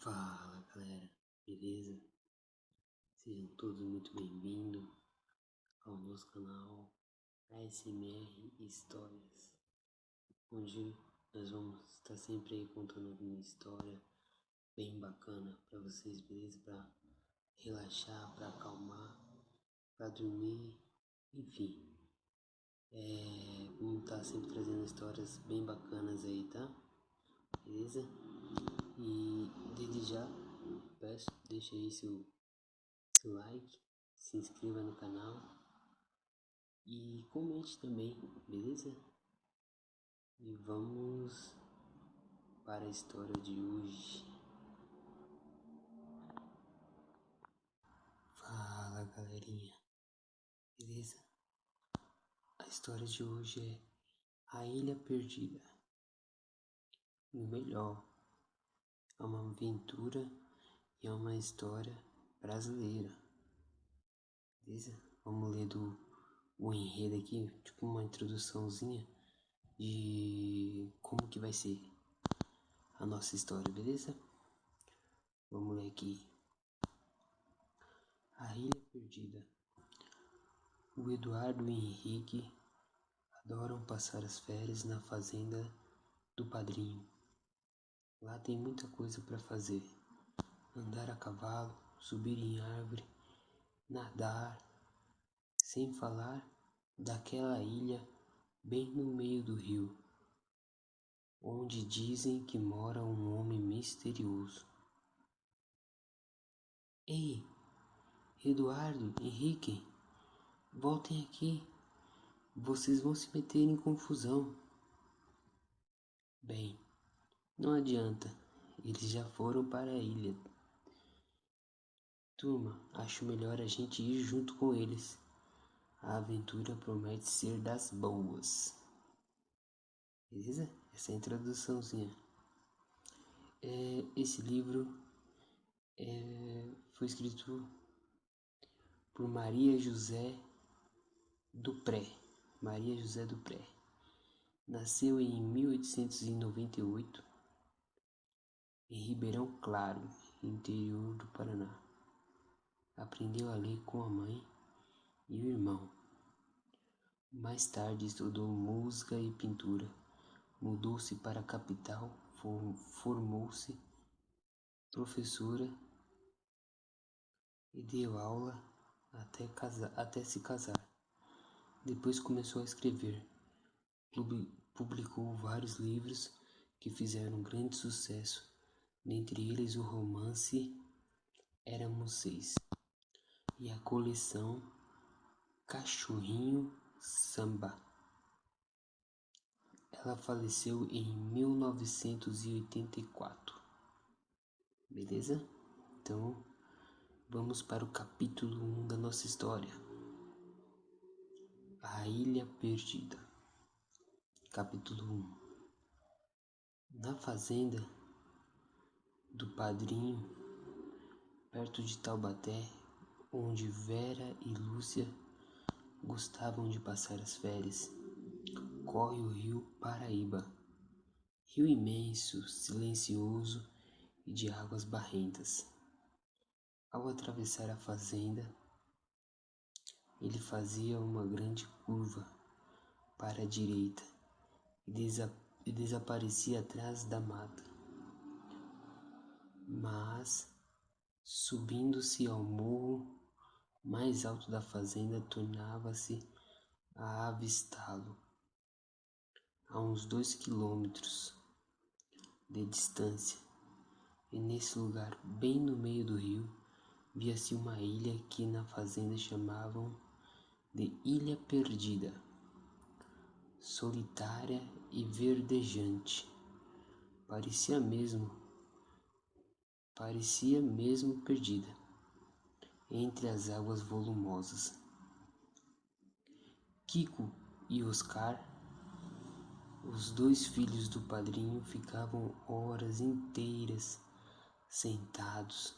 Fala galera, beleza? Sejam todos muito bem-vindos ao nosso canal ASMR Histórias, onde nós vamos estar sempre aí contando alguma história bem bacana para vocês, beleza? Para relaxar, para acalmar, para dormir, enfim. Vamos estar sempre trazendo histórias bem bacanas aí, tá? Beleza? E desde já peço, deixa aí seu like, se inscreva no canal e comente também, beleza? E vamos para a história de hoje. Fala galerinha, beleza? A história de hoje é A Ilha Perdida. E o melhor, é uma aventura e é uma história brasileira, beleza? Vamos ler o enredo aqui, tipo uma introduçãozinha de como que vai ser a nossa história, beleza? Vamos ler aqui. A Ilha Perdida. O Eduardo e o Henrique adoram passar as férias na fazenda do padrinho. Lá tem muita coisa para fazer: andar a cavalo, subir em árvore, nadar, sem falar daquela ilha bem no meio do rio, onde dizem que mora um homem misterioso. Ei, Eduardo, Henrique, voltem aqui, vocês vão se meter em confusão. Bem, não adianta, eles já foram para a ilha. Turma, acho melhor a gente ir junto com eles. A aventura promete ser das boas. Beleza? Essa é a introduçãozinha. Esse livro foi escrito por Maria José Dupré. Maria José Dupré. Nasceu em 1898 em Ribeirão Claro, interior do Paraná. Aprendeu a ler com a mãe e o irmão. Mais tarde estudou música e pintura. Mudou-se para a capital, formou-se professora e deu aula até se casar. Depois começou a escrever. Publicou vários livros que fizeram grande sucesso, dentre eles o romance Éramos Seis e a coleção Cachorrinho Samba. Ela faleceu em 1984. Beleza? Então, vamos para o capítulo 1 da nossa história. A Ilha Perdida. Capítulo 1. Na fazenda do padrinho, perto de Taubaté, onde Vera e Lúcia gostavam de passar as férias, corre o rio Paraíba. Rio imenso, silencioso e de águas barrentas. Ao atravessar a fazenda, ele fazia uma grande curva para a direita e desaparecia atrás da mata. Mas, subindo-se ao morro mais alto da fazenda, tornava-se a avistá-lo. A uns 2 quilômetros de distância, e nesse lugar, bem no meio do rio, via-se uma ilha que na fazenda chamavam de Ilha Perdida, solitária e verdejante. Parecia mesmo perdida entre as águas volumosas. Kiko e Oscar, os 2 filhos do padrinho, ficavam horas inteiras sentados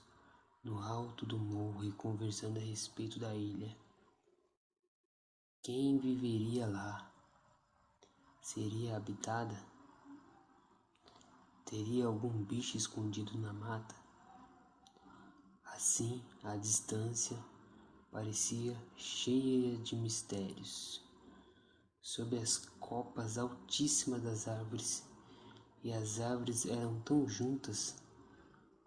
no alto do morro e conversando a respeito da ilha. Quem viveria lá? Seria habitada? Teria algum bicho escondido na mata? Assim, a distância parecia cheia de mistérios. Sob as copas altíssimas das árvores, e as árvores eram tão juntas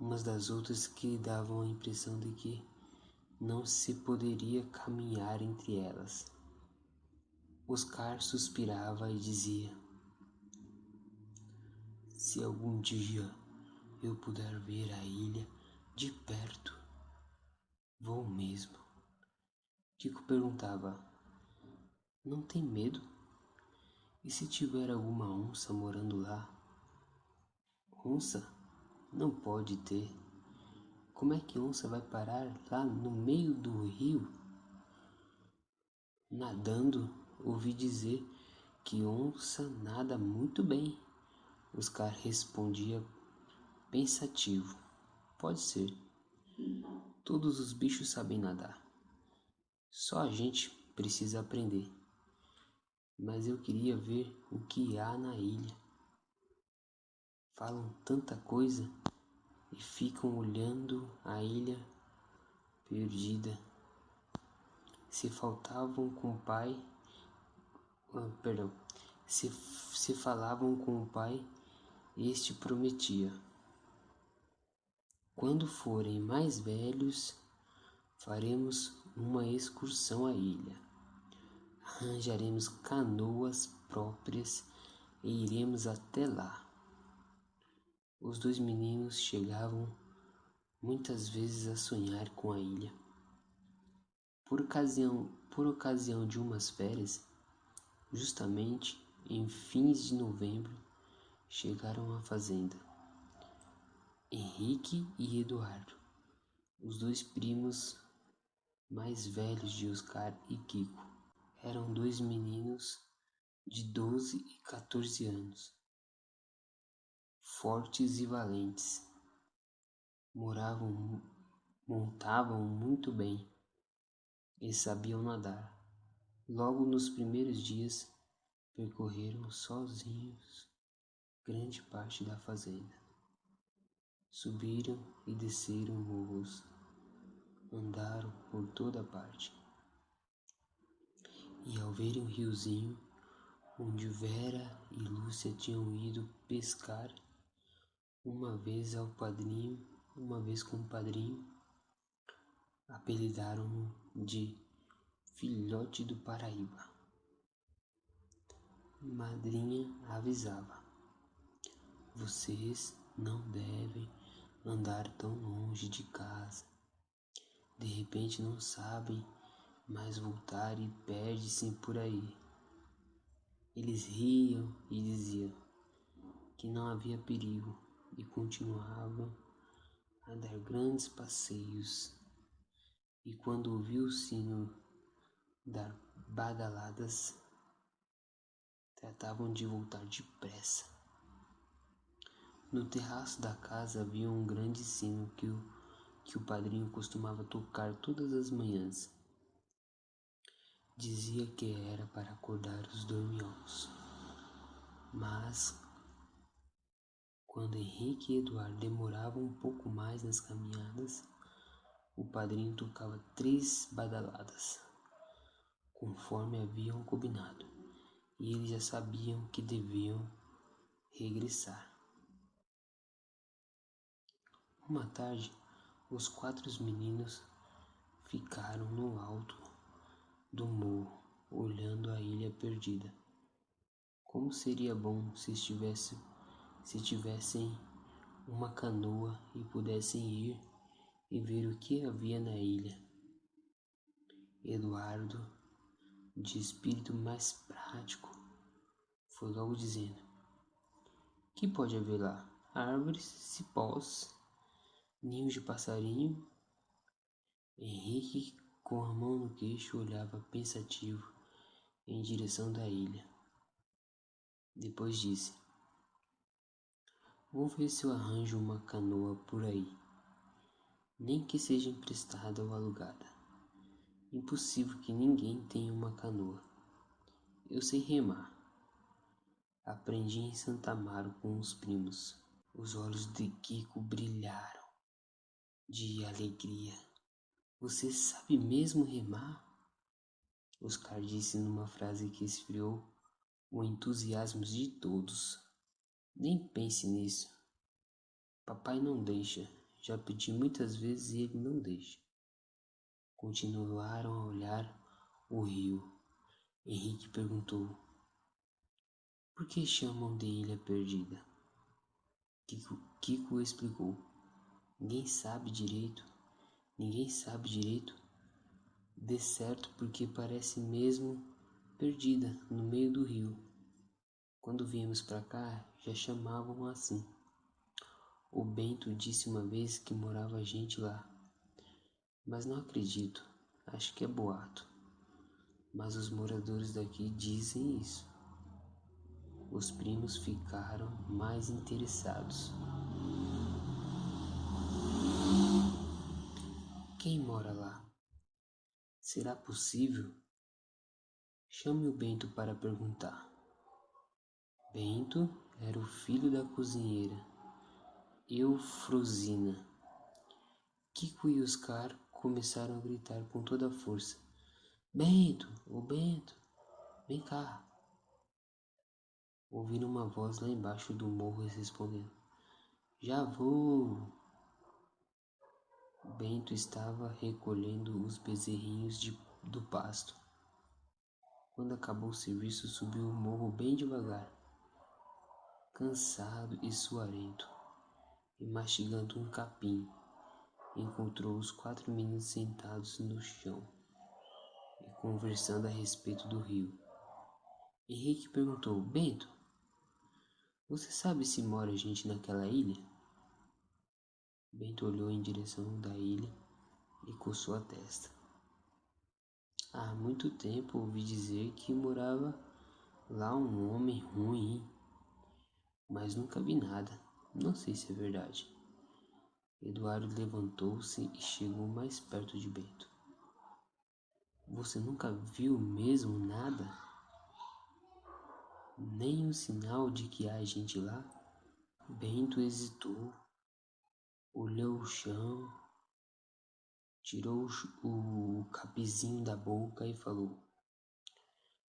umas das outras que davam a impressão de que não se poderia caminhar entre elas. Oscar suspirava e dizia: se algum dia eu puder ver a ilha de perto, vou mesmo. Kiko perguntava: não tem medo? E se tiver alguma onça morando lá? Onça? Não pode ter. Como é que onça vai parar lá no meio do rio? Nadando, ouvi dizer que onça nada muito bem. Oscar respondia pensativo: pode ser. Todos os bichos sabem nadar. Só a gente precisa aprender. Mas eu queria ver o que há na ilha. Falam tanta coisa e ficam olhando a ilha perdida. Se faltavam com o pai, se falavam com o pai, este prometia: quando forem mais velhos, faremos uma excursão à ilha. Arranjaremos canoas próprias e iremos até lá. Os dois meninos chegavam muitas vezes a sonhar com a ilha. Por ocasião de umas férias, justamente em fins de novembro, chegaram à fazenda. Henrique e Eduardo, os dois primos mais velhos de Oscar e Kiko, eram dois meninos de 12 e 14 anos, fortes e valentes. Montavam muito bem e sabiam nadar. Logo nos primeiros dias, percorreram sozinhos grande parte da fazenda. Subiram e desceram morros, andaram por toda parte. E ao verem o riozinho, onde Vera e Lúcia tinham ido pescar, uma vez com o padrinho, apelidaram-no de Filhote do Paraíba. Madrinha avisava: vocês não devem andar tão longe de casa. De repente não sabem mais voltar e perde-se por aí. Eles riam e diziam que não havia perigo e continuavam a dar grandes passeios. E quando ouviu o sino dar badaladas, tratavam de voltar depressa. No terraço da casa havia um grande sino que o padrinho costumava tocar todas as manhãs. Dizia que era para acordar os dorminhos. Mas, quando Henrique e Eduardo demoravam um pouco mais nas caminhadas, o padrinho tocava 3 badaladas, conforme haviam combinado, e eles já sabiam que deviam regressar. Uma tarde, os 4 meninos ficaram no alto do morro, olhando a ilha perdida. Como seria bom se tivessem uma canoa e pudessem ir e ver o que havia na ilha. Eduardo, de espírito mais prático, foi logo dizendo: que pode haver lá? Árvores, cipós, ninhos de passarinho. Henrique, com a mão no queixo, olhava pensativo em direção da ilha. Depois disse: vou ver se eu arranjo uma canoa por aí, nem que seja emprestada ou alugada. Impossível que ninguém tenha uma canoa. Eu sei remar. Aprendi em Santa Amaro com os primos. Os olhos de Kiko brilharam. de alegria. Você sabe mesmo remar? Oscar disse numa frase que esfriou o entusiasmo de todos. Nem pense nisso. Papai não deixa. Já pedi muitas vezes e ele não deixa. Continuaram a olhar o rio. Henrique perguntou: por que chamam de Ilha Perdida? Kiko explicou: ninguém sabe direito. Ninguém sabe direito. De certo, porque parece mesmo perdida no meio do rio. Quando viemos para cá, já chamavam assim. O Bento disse uma vez que morava gente lá, mas não acredito. Acho que é boato. Mas os moradores daqui dizem isso. Os primos ficaram mais interessados. Quem mora lá? Será possível? Chame o Bento para perguntar. Bento era o filho da cozinheira, Eufrosina. Kiko e Oscar começaram a gritar com toda a força. Bento, ô Bento, vem cá. Ouviram uma voz lá embaixo do morro respondendo. Já vou. Bento estava recolhendo os bezerrinhos do pasto. Quando acabou o serviço, subiu o morro bem devagar, cansado e suarento, e mastigando um capim, encontrou os 4 meninos sentados no chão e conversando a respeito do rio. Henrique perguntou: Bento, você sabe se mora gente naquela ilha? Bento olhou em direção da ilha e coçou a testa. Há muito tempo ouvi dizer que morava lá um homem ruim, mas nunca vi nada. Não sei se é verdade. Eduardo levantou-se e chegou mais perto de Bento. Você nunca viu mesmo nada? Nem um sinal de que há gente lá? Bento hesitou, olhou o chão, tirou o capizinho da boca e falou: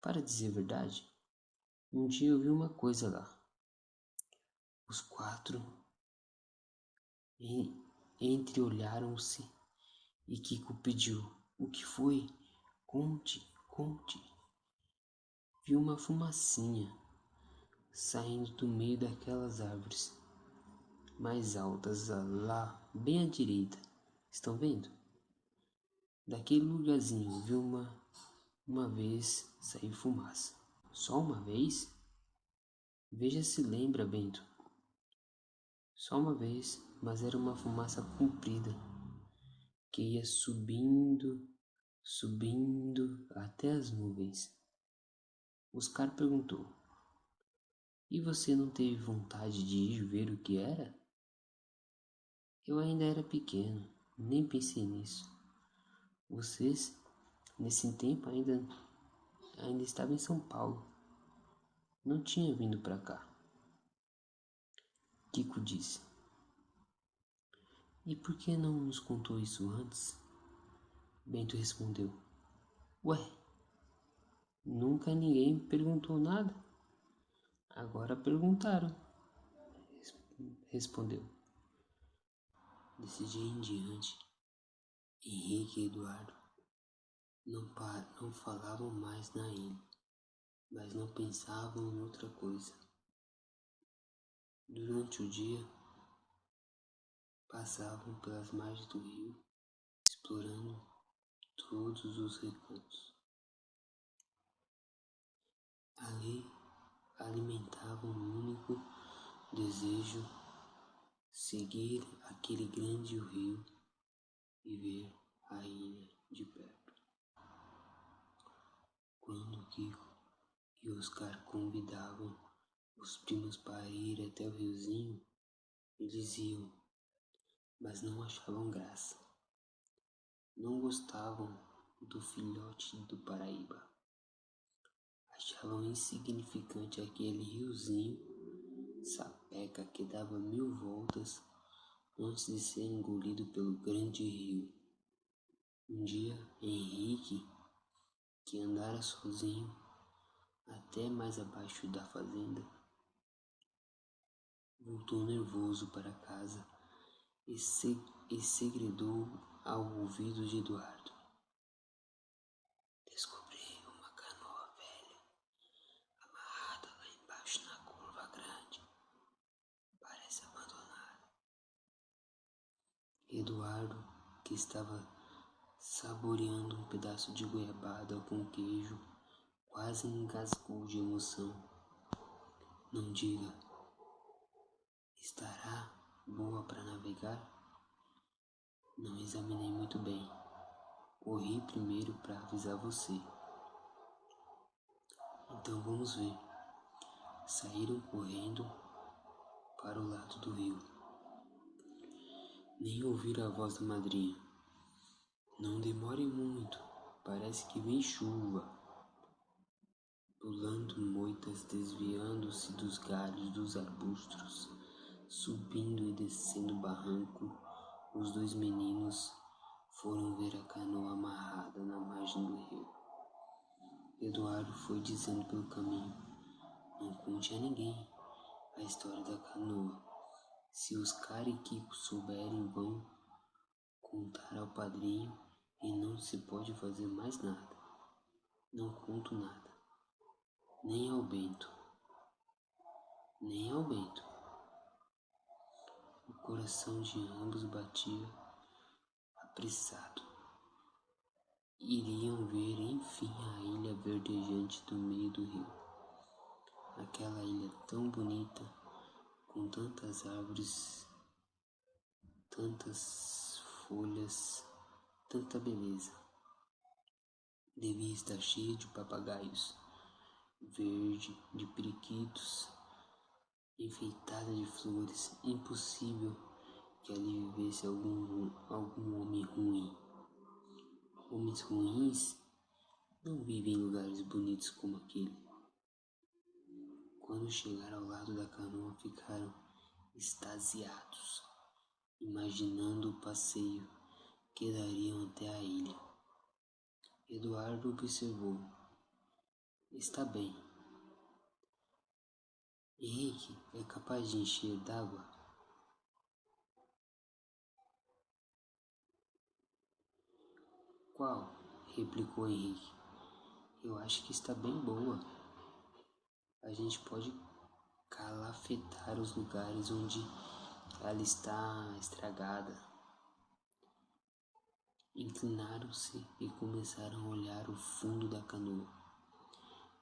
para dizer a verdade, um dia eu vi uma coisa lá. Os 4 entreolharam-se e Kiko pediu: o que foi? Conte, conte. Vi uma fumacinha saindo do meio daquelas árvores mais altas lá, bem à direita. Estão vendo? Daquele lugarzinho vi uma vez sair fumaça. Só uma vez? Veja se lembra, Bento. Só uma vez, mas era uma fumaça comprida que ia subindo, subindo até as nuvens. Oscar perguntou: e você não teve vontade de ir ver o que era? Eu ainda era pequeno, nem pensei nisso. Vocês, nesse tempo, ainda estavam em São Paulo. Não tinha vindo para cá. Kiko disse. E por que não nos contou isso antes? Bento respondeu. Ué, nunca ninguém perguntou nada. Agora perguntaram, respondeu. Desse dia em diante, Henrique e Eduardo não falavam mais na ilha, mas não pensavam em outra coisa. Durante o dia, passavam pelas margens do rio, explorando todos os recantos. Ali alimentavam um único desejo: seguir aquele grande rio e ver a ilha de perto. Quando Kiko e Oscar convidavam os primos para ir até o riozinho, eles iam, mas não achavam graça. Não gostavam do filhote do Paraíba. Achavam insignificante aquele riozinho sapeca que dava 1000 voltas antes de ser engolido pelo grande rio. Um dia, Henrique, que andara sozinho até mais abaixo da fazenda, voltou nervoso para casa e segredou ao ouvido de Eduardo: descobri uma canoa velha amarrada lá embaixo na curva grande. Parece abandonada. Eduardo, que estava saboreando um pedaço de goiabada com queijo, quase engasgou de emoção. Não diga. Estará boa para navegar? Não examinei muito bem. Corri primeiro para avisar você. Então vamos ver. Saíram correndo para o lado do rio. Nem ouviram a voz da madrinha. Não demore muito, parece que vem chuva. Pulando moitas, desviando-se dos galhos dos arbustos, subindo e descendo o barranco, os dois meninos foram ver a canoa amarrada na margem do rio. Eduardo foi dizendo pelo caminho: não conte a ninguém a história da canoa. Se os cariquicos souberem, vão contar ao padrinho e não se pode fazer mais nada. Não conto nada. Nem ao Bento. Nem ao Bento. O coração de ambos batia apressado. Iriam ver enfim a ilha verdejante do meio do rio. Aquela ilha tão bonita, com tantas árvores, tantas folhas, tanta beleza. Devia estar cheia de papagaios, verde, de periquitos, enfeitada de flores. Impossível que ali vivesse algum homem ruim. Homens ruins não vivem em lugares bonitos como aquele. Quando chegaram ao lado da canoa, ficaram extasiados, imaginando o passeio que dariam até a ilha. Eduardo observou: está bem. Henrique é capaz de encher d'água? Qual? Replicou Henrique. Eu acho que está bem boa. A gente pode calafetar os lugares onde ela está estragada. Inclinaram-se e começaram a olhar o fundo da canoa.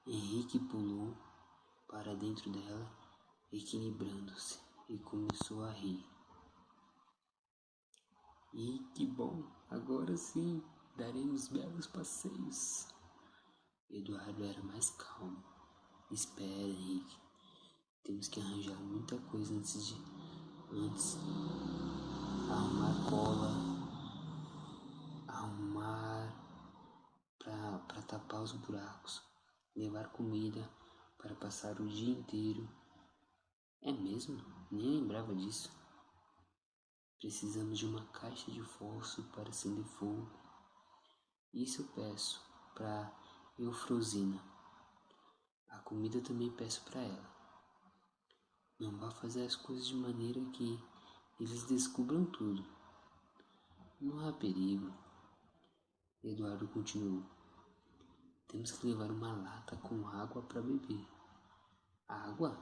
Henrique pulou para dentro dela, equilibrando-se, e começou a rir. E que bom! Agora sim, daremos belos passeios. Eduardo era mais calmo. Espera, Henrique. Temos que arranjar muita coisa antes. Arrumar cola, arrumar para tapar os buracos, levar comida para passar o dia inteiro. É mesmo? Nem lembrava disso. Precisamos de uma caixa de fósforo para acender fogo. Isso eu peço para Eufrosina. A comida também peço para ela. Não vá fazer as coisas de maneira que eles descubram tudo. Não há perigo. Eduardo continuou. Temos que levar uma lata com água para beber. Água?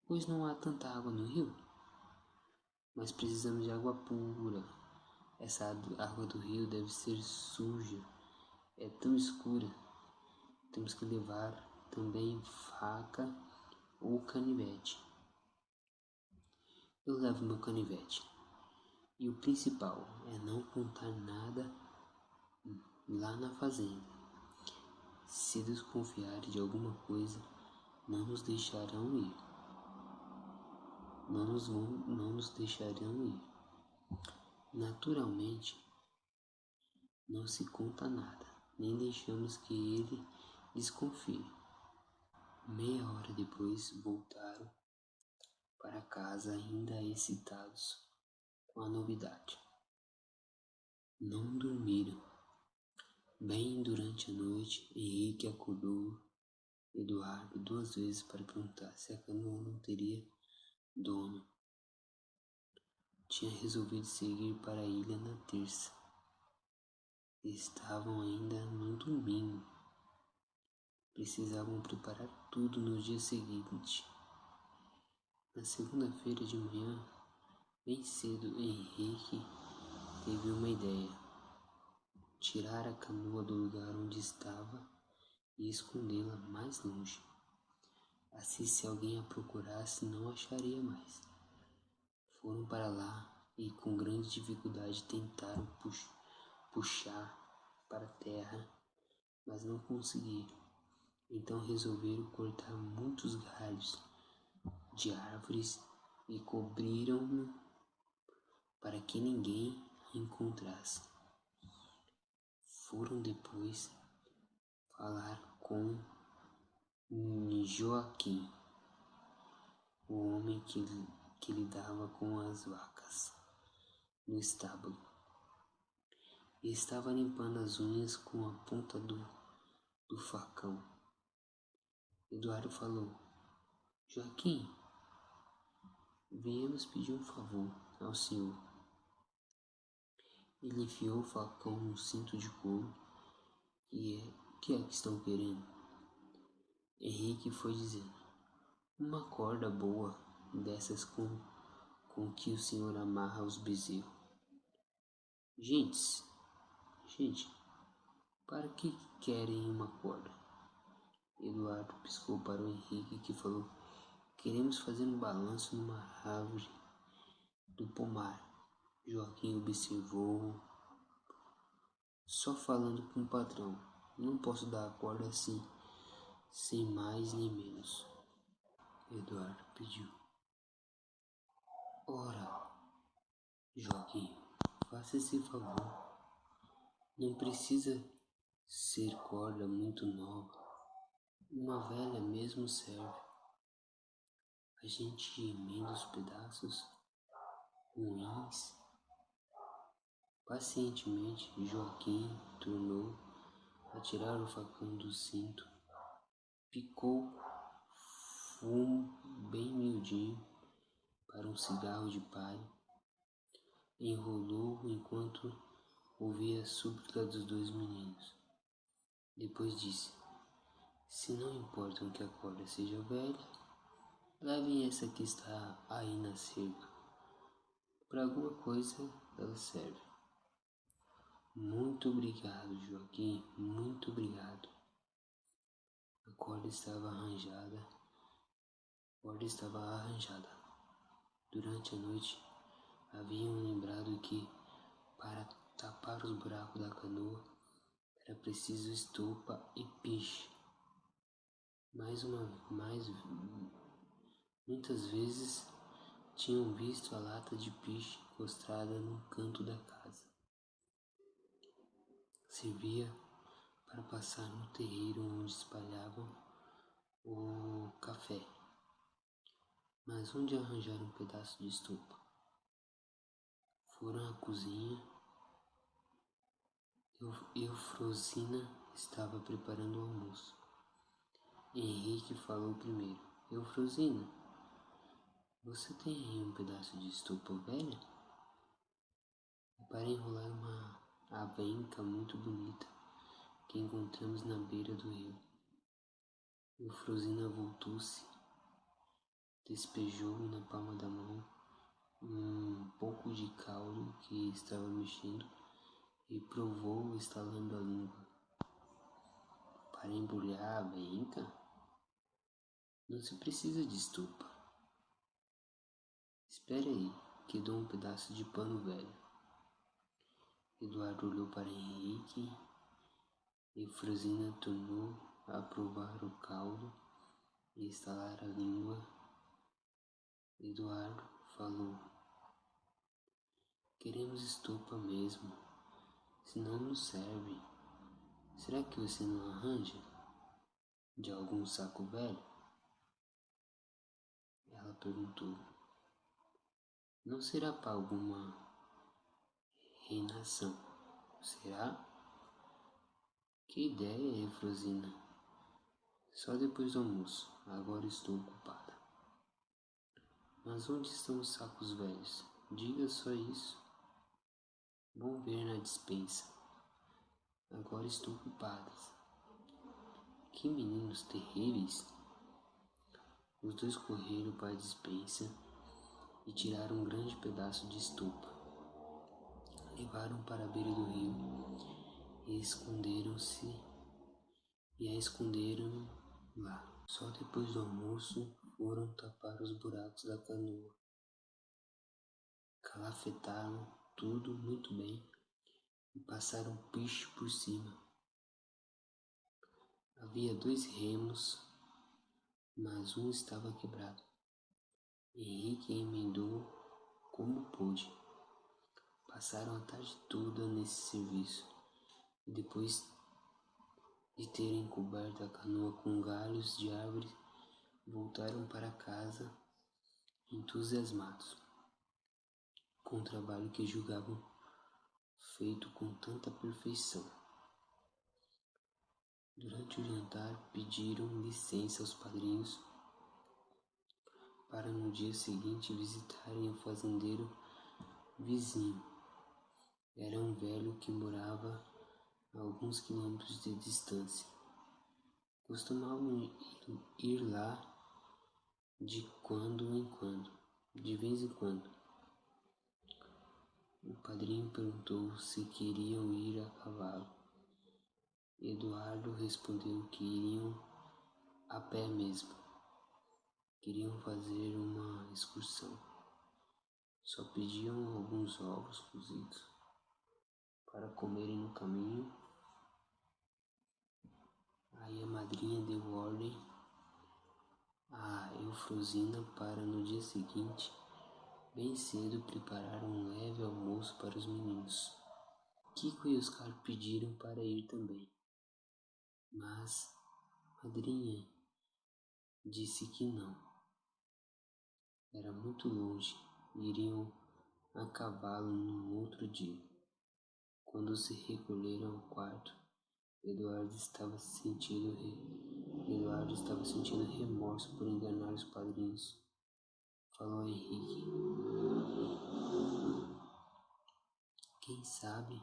Pois não há tanta água no rio. Mas precisamos de água pura. Essa água do rio deve ser suja. É tão escura. Temos que levar também faca ou canivete. Eu levo meu canivete. E o principal é não contar nada lá na fazenda. Se desconfiarem de alguma coisa, não nos deixarão ir. Não nos deixarão ir. Naturalmente, não se conta nada, nem deixamos que ele desconfie. Meia hora depois voltaram para casa ainda excitados com a novidade. Não dormiram. Bem durante a noite, Henrique acordou Eduardo 2 vezes para perguntar se a canoa não teria dono. Tinha resolvido seguir para a ilha na terça. Estavam ainda no domingo. Precisavam preparar tudo no dia seguinte. Na segunda-feira de manhã, bem cedo, Henrique teve uma ideia. Tirar a canoa do lugar onde estava e escondê-la mais longe. Assim, se alguém a procurasse, não acharia mais. Foram para lá e com grande dificuldade tentaram puxar para a terra, mas não conseguiram. Então resolveram cortar muitos galhos de árvores e cobriram-no para que ninguém a encontrasse. Foram depois falar com Joaquim, o homem que lidava com as vacas no estábulo. E estava limpando as unhas com a ponta do facão. Eduardo falou: Joaquim, viemos pedir um favor ao senhor. Ele enfiou o facão no cinto de couro. O que é que estão querendo? Henrique foi dizendo: uma corda boa, dessas com que o senhor amarra os bezerros. Gente, para que querem uma corda? Eduardo piscou para o Henrique, que falou: queremos fazer um balanço numa árvore do pomar. Joaquim observou, só falando com o patrão. Não posso dar a corda assim, sem mais nem menos. Eduardo pediu. Ora, Joaquim, faça esse favor. Não precisa ser corda muito nova. Uma velha mesmo serve. A gente emenda os pedaços ruins. Pacientemente, Joaquim tornou a tirar o facão do cinto, picou fumo bem miudinho para um cigarro de palha, enrolou enquanto ouvia a súplica dos 2 meninos. Depois disse: se não importam que a corda seja velha, levem essa que está aí na cerca. Para alguma coisa ela serve. Muito obrigado, Joaquim, muito obrigado. A corda estava arranjada. Durante a noite, haviam lembrado que, para tapar os buracos da canoa, era preciso estopa e piche. Muitas vezes tinham visto a lata de piche encostada num canto da casa. Servia para passar no terreiro onde espalhavam o café. Mas onde arranjar um pedaço de estopa? Foram à cozinha. Eufrosina estava preparando o almoço. Henrique falou primeiro. Eufrosina, você tem aí um pedaço de estopa velha? É para enrolar uma avenca muito bonita que encontramos na beira do rio. Eufrosina voltou-se, despejou na palma da mão um pouco de caldo que estava mexendo e provou estalando a língua. Para embrulhar a avenca, não se precisa de estopa. Espere aí, que dou um pedaço de pano velho. Eduardo olhou para Henrique e Frosina tornou a provar o caldo e estalar a língua. Eduardo falou: queremos estopa mesmo, senão não serve. Será que você não arranja de algum saco velho? Ela perguntou. Não será para alguma reinação, será? Que ideia, Efrosina? Só depois do almoço, agora estou ocupada. Mas onde estão os sacos velhos? Diga só isso. Bom ver na despensa. Agora estou ocupada. Que meninos terríveis! Os dois correram para a despensa e tiraram um grande pedaço de estopa. Levaram para a beira do rio e a esconderam lá. Só depois do almoço foram tapar os buracos da canoa. Calafetaram tudo muito bem e passaram piche por cima. Havia 2 remos, mas um estava quebrado. Henrique emendou como pôde. Passaram a tarde toda nesse serviço e depois de terem coberto a canoa com galhos de árvore, voltaram para casa entusiasmados com o trabalho que julgavam feito com tanta perfeição. Durante o jantar, pediram licença aos padrinhos para no dia seguinte visitarem o fazendeiro vizinho. Era um velho que morava a alguns quilômetros de distância. Costumavam ir lá de vez em quando. O padrinho perguntou se queriam ir a cavalo. Eduardo respondeu que iriam a pé mesmo. Queriam fazer uma excursão. Só pediam alguns ovos cozidos para comerem no caminho. Aí a madrinha deu ordem a Eufrosina para no dia seguinte, bem cedo, preparar um leve almoço para os meninos. Kiko e Oscar pediram para ir também, mas a madrinha disse que não. Era muito longe, iriam a cavalo no outro dia. Quando se recolheram ao quarto, Eduardo estava sentindo remorso por enganar os padrinhos. Falou a Henrique: quem sabe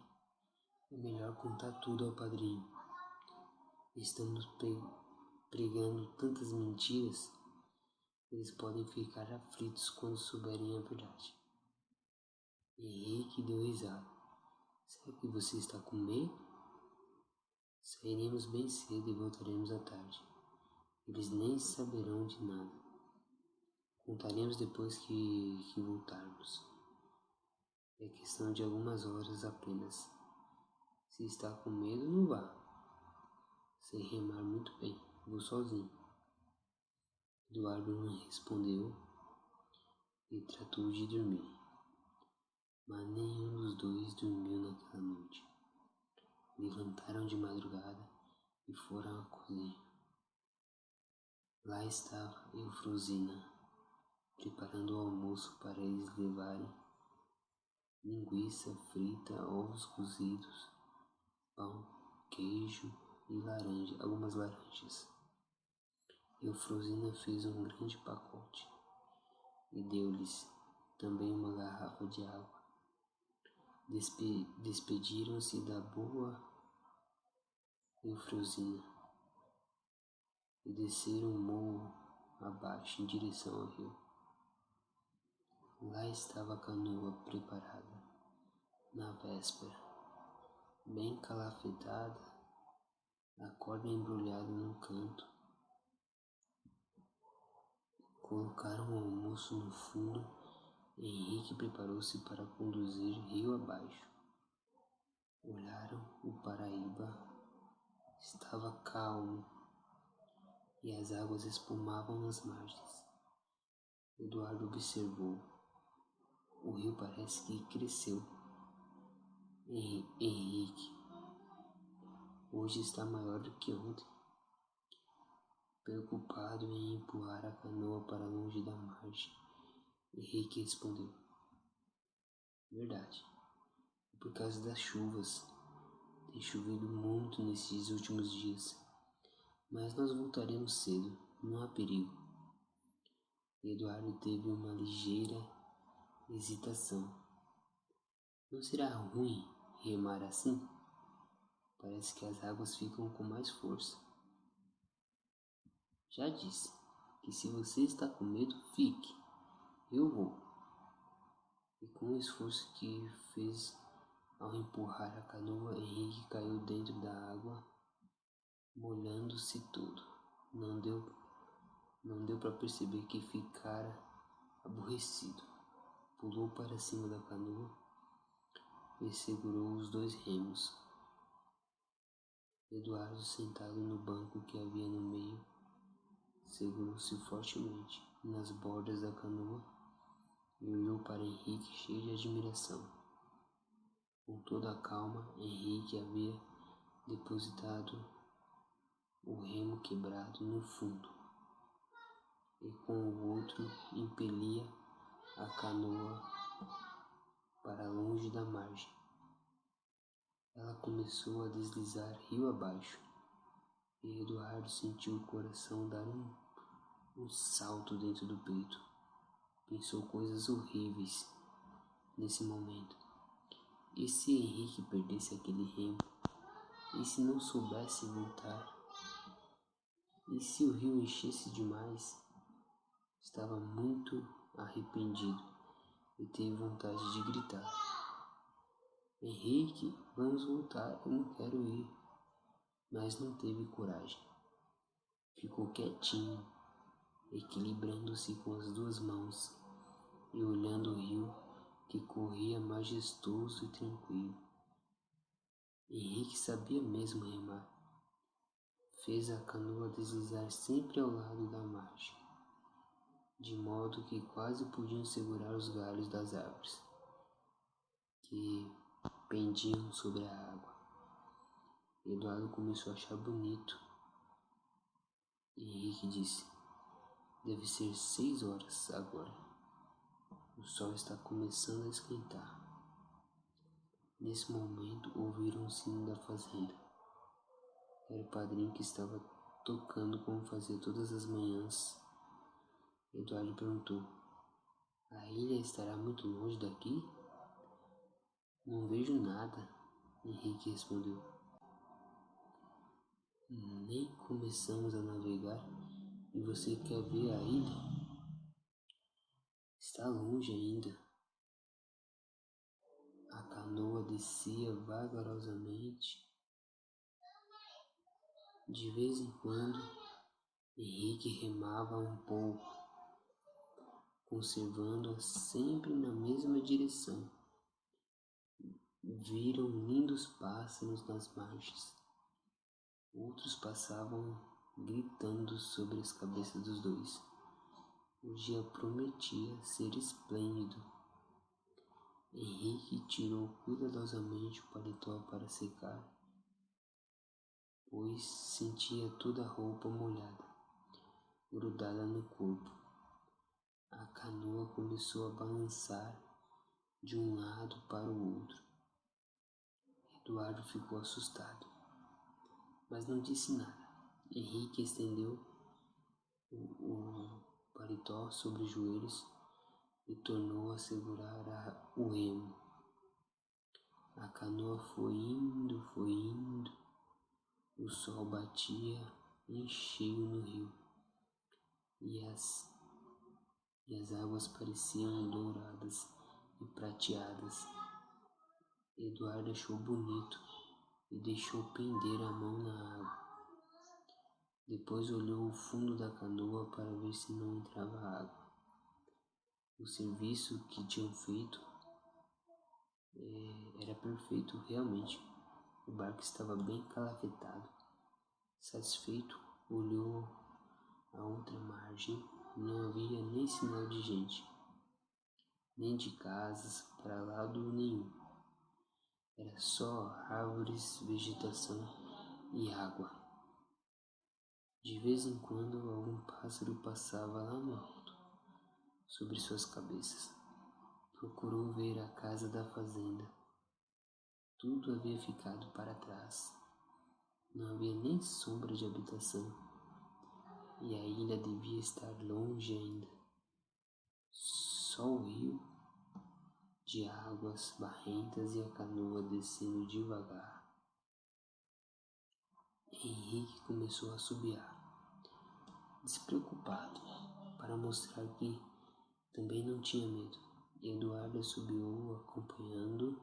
é melhor contar tudo ao padrinho. Estamos pregando tantas mentiras, eles podem ficar aflitos quando souberem a verdade. Henrique deu risada. Será que você está com medo? Sairemos bem cedo e voltaremos à tarde. Eles nem saberão de nada. Contaremos depois que voltarmos. É questão de algumas horas apenas. Se está com medo, não vá. Sei remar muito bem. Vou sozinho. Eduardo não respondeu e tratou de dormir. Mas nenhum dos dois dormiu naquela noite. Levantaram de madrugada e foram à cozinha. Lá estava Eufrosina, preparando o almoço para eles levarem: linguiça frita, ovos cozidos, pão, queijo e algumas laranjas. Eufrosina fez um grande pacote e deu-lhes também uma garrafa de água. Despediram-se da boa Eufrosina e desceram o morro abaixo em direção ao rio. Lá estava a canoa preparada na véspera, bem calafetada, a corda embrulhada num canto. Colocaram o almoço no fundo. Henrique preparou-se para conduzir rio abaixo. Olharam o Paraíba. Estava calmo e as águas espumavam nas margens. Eduardo observou: o rio parece que cresceu. Henrique: hoje está maior do que ontem. Preocupado em empurrar a canoa para longe da margem, Henrique respondeu: Verdade. Por causa das chuvas. Tem chovido muito nesses últimos dias. Mas nós voltaremos cedo, não há perigo. Eduardo teve uma ligeira hesitação. Não será ruim remar assim? Parece que as águas ficam com mais força. Já disse que se você está com medo, fique. Eu vou. E com o esforço que fez ao empurrar a canoa, Henrique caiu dentro da água, molhando-se todo. Não deu para perceber que ficara aborrecido. Pulou para cima da canoa e segurou os 2 remos. Eduardo, sentado no banco que havia no meio, segurou-se fortemente nas bordas da canoa e olhou para Henrique cheio de admiração. Com toda a calma, Henrique havia depositado o remo quebrado no fundo e com o outro impelia a canoa para longe da margem. Ela começou a deslizar rio abaixo e Eduardo sentiu o coração dar um salto dentro do peito. Pensou coisas horríveis nesse momento. E se Henrique perdesse aquele remo? E se não soubesse voltar? E se o rio enchesse demais? Estava muito arrependido e teve vontade de gritar: Henrique, vamos voltar, eu não quero ir. Mas não teve coragem. Ficou quietinho, equilibrando-se com as 2 mãos e olhando o rio que corria majestoso e tranquilo. Henrique sabia mesmo remar. Fez a canoa deslizar sempre ao lado da margem, de modo que quase podiam segurar os galhos das árvores que pendiam sobre a água. Eduardo começou a achar bonito. Henrique disse: deve ser 6 horas agora. O sol está começando a esquentar. Nesse momento ouviram o sino da fazenda. Era o padrinho que estava tocando como fazia todas as manhãs. Eduardo perguntou: a ilha estará muito longe daqui? Não vejo nada, Henrique respondeu. Nem começamos a navegar e você quer ver a ilha? Está longe ainda. A canoa descia vagarosamente. De vez em quando, Henrique remava um pouco, conservando-a sempre na mesma direção. Viram lindos pássaros nas margens. Outros passavam gritando sobre as cabeças dos 2. O dia prometia ser esplêndido. Henrique tirou cuidadosamente o paletó para secar, pois sentia toda a roupa molhada, grudada no corpo. A canoa começou a balançar de um lado para o outro. Eduardo ficou assustado, mas não disse nada. Henrique estendeu o paletó sobre os joelhos e tornou a segurar o remo. A canoa foi indo. O sol batia em cheio no rio e as águas pareciam douradas e prateadas. Eduardo achou bonito e deixou pender a mão na água. Depois olhou o fundo da canoa para ver se não entrava água. O serviço que tinham feito era perfeito, realmente. O barco estava bem calafetado. Satisfeito, olhou a outra margem. Não havia nem sinal de gente, nem de casas para lado nenhum. Era só árvores, vegetação e água. De vez em quando algum pássaro passava lá no alto, sobre suas cabeças. Procurou ver a casa da fazenda. Tudo havia ficado para trás. Não havia nem sombra de habitação. E a ilha devia estar longe ainda. Só o rio de águas barrentas e a canoa descendo devagar. Henrique começou a assobiar, despreocupado, para mostrar que também não tinha medo. Eduardo assobiou acompanhando.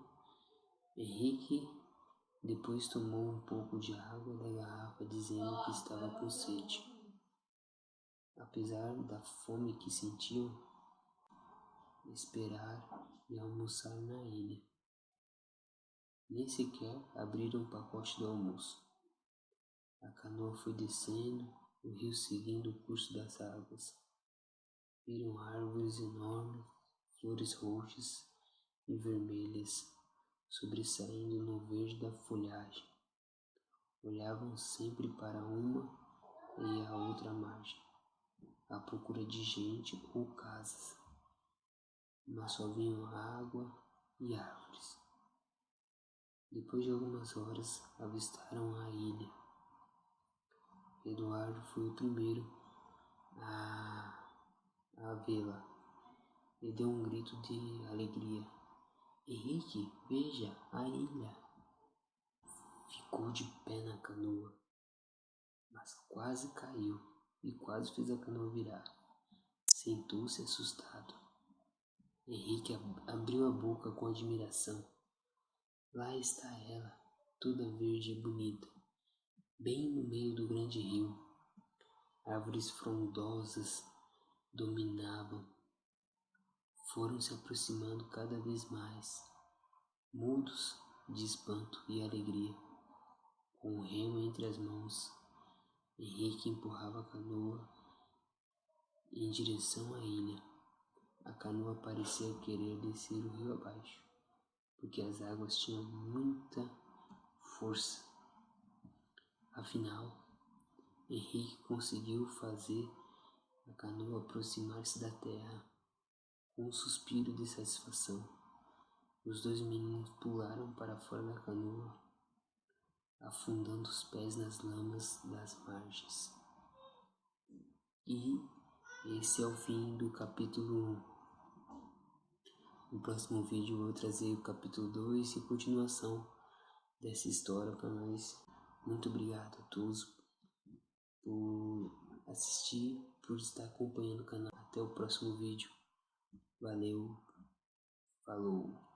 Henrique depois tomou um pouco de água da garrafa, dizendo que estava com sede. Apesar da fome que sentiam, esperar e almoçar na ilha. Nem sequer abriram o pacote do almoço. A canoa foi descendo, o rio seguindo o curso das águas. Viram árvores enormes, flores roxas e vermelhas, sobressaindo no verde da folhagem. Olhavam sempre para uma e a outra margem, à procura de gente ou casas, mas só viam água e árvores. Depois de algumas horas, avistaram a ilha. Eduardo foi o primeiro a vê-la e deu um grito de alegria. Henrique, veja a ilha! Ficou de pé na canoa, mas quase caiu e quase fez a canoa virar. Sentou-se assustado. Henrique abriu a boca com admiração. Lá está ela, toda verde e bonita, bem no meio do grande rio. Árvores frondosas dominavam. Foram se aproximando cada vez mais, mudos de espanto e alegria. Com o remo entre as mãos, Henrique empurrava a canoa em direção à ilha. A canoa parecia querer descer o rio abaixo, porque as águas tinham muita força. Afinal, Henrique conseguiu fazer a canoa aproximar-se da terra. Com um suspiro de satisfação, os dois meninos pularam para fora da canoa, afundando os pés nas lamas das margens. E esse é o fim do capítulo 1. No próximo vídeo eu vou trazer o capítulo 2 e continuação dessa história para nós. Muito obrigado a todos por assistir, por estar acompanhando o canal. Até o próximo vídeo. Valeu, falou!